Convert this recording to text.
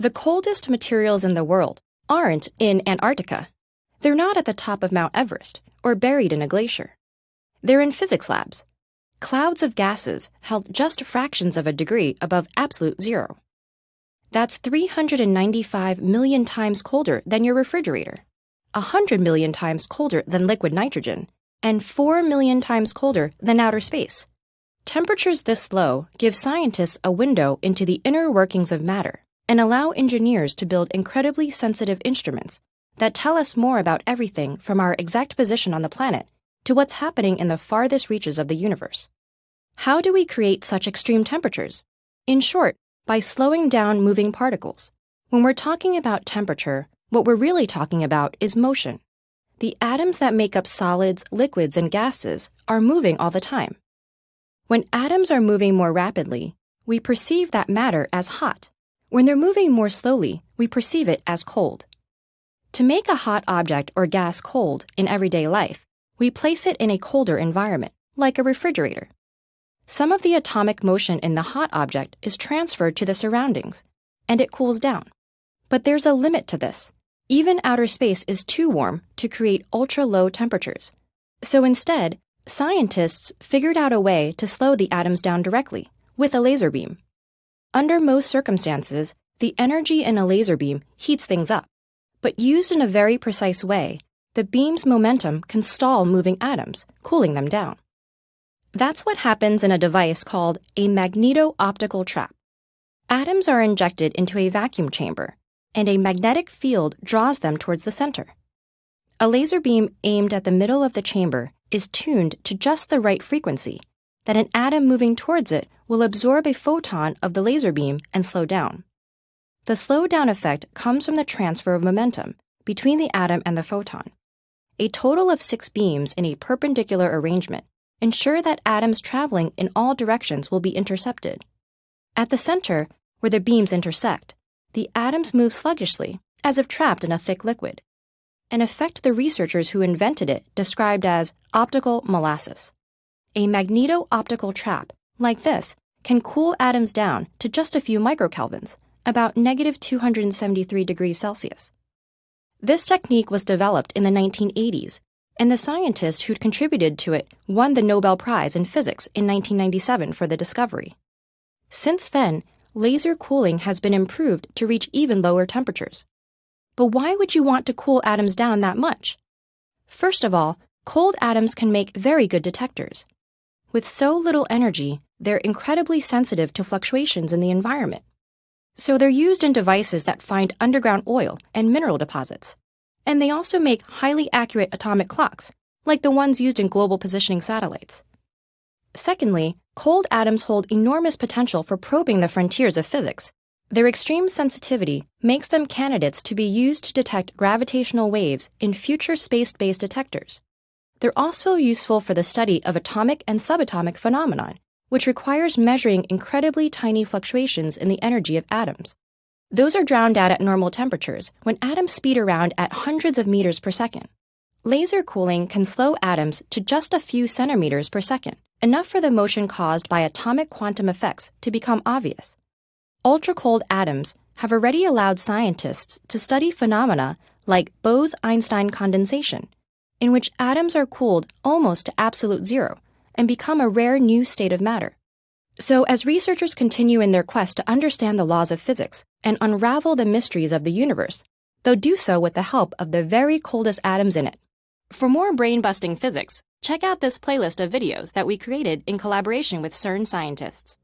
The coldest materials in the world aren't in Antarctica. They're not at the top of Mount Everest or buried in a glacier. They're in physics labs. Clouds of gases held just fractions of a degree above absolute zero. That's 395 million times colder than your refrigerator, 100 million times colder than liquid nitrogen, and 4 million times colder than outer space. Temperatures this low give scientists a window into the inner workings of matter and allow engineers to build incredibly sensitive instruments that tell us more about everything from our exact position on the planet to what's happening in the farthest reaches of the universe. How do we create such extreme temperatures? In short, by slowing down moving particles. When we're talking about temperature, what we're really talking about is motion. The atoms that make up solids, liquids, and gases are moving all the time. When atoms are moving more rapidly, we perceive that matter as hot. When they're moving more slowly, we perceive it as cold. To make a hot object or gas cold in everyday life, we place it in a colder environment, like a refrigerator. Some of the atomic motion in the hot object is transferred to the surroundings, and it cools down. But there's a limit to this. Even outer space is too warm to create ultra-low temperatures. So instead, scientists figured out a way to slow the atoms down directly, with a laser beam. Under most circumstances, the energy in a laser beam heats things up, but used in a very precise way, the beam's momentum can stall moving atoms, cooling them down. That's what happens in a device called a magneto-optical trap. Atoms are injected into a vacuum chamber, and a magnetic field draws them towards the center. A laser beam aimed at the middle of the chamber is tuned to just the right frequency that an atom moving towards it will absorb a photon of the laser beam and slow down. The slow-down effect comes from the transfer of momentum between the atom and the photon. A total of 6 beams in a perpendicular arrangement ensure that atoms traveling in all directions will be intercepted. At the center, where the beams intersect, the atoms move sluggishly, as if trapped in a thick liquid, an effect the researchers who invented it described as optical molasses. A magneto-optical trap, like this, can cool atoms down to just a few microkelvins, about negative 273 degrees Celsius. This technique was developed in the 1980s, and the scientist who'd contributed to it won the Nobel Prize in Physics in 1997 for the discovery. Since then, laser cooling has been improved to reach even lower temperatures. But why would you want to cool atoms down that much? First of all, cold atoms can make very good detectors. With so little energy, they're incredibly sensitive to fluctuations in the environment. So they're used in devices that find underground oil and mineral deposits. And they also make highly accurate atomic clocks, like the ones used in global positioning satellites. Secondly, cold atoms hold enormous potential for probing the frontiers of physics. Their extreme sensitivity makes them candidates to be used to detect gravitational waves in future space-based detectors. They're also useful for the study of atomic and subatomic phenomenon, which requires measuring incredibly tiny fluctuations in the energy of atoms. Those are drowned out at normal temperatures when atoms speed around at hundreds of meters per second. Laser cooling can slow atoms to just a few centimeters per second, enough for the motion caused by atomic quantum effects to become obvious. Ultra-cold atoms have already allowed scientists to study phenomena like Bose-Einstein condensation, in which atoms are cooled almost to absolute zero and become a rare new state of matter. So as researchers continue in their quest to understand the laws of physics and unravel the mysteries of the universe, they'll do so with the help of the very coldest atoms in it. For more brain-busting physics, check out this playlist of videos that we created in collaboration with CERN scientists.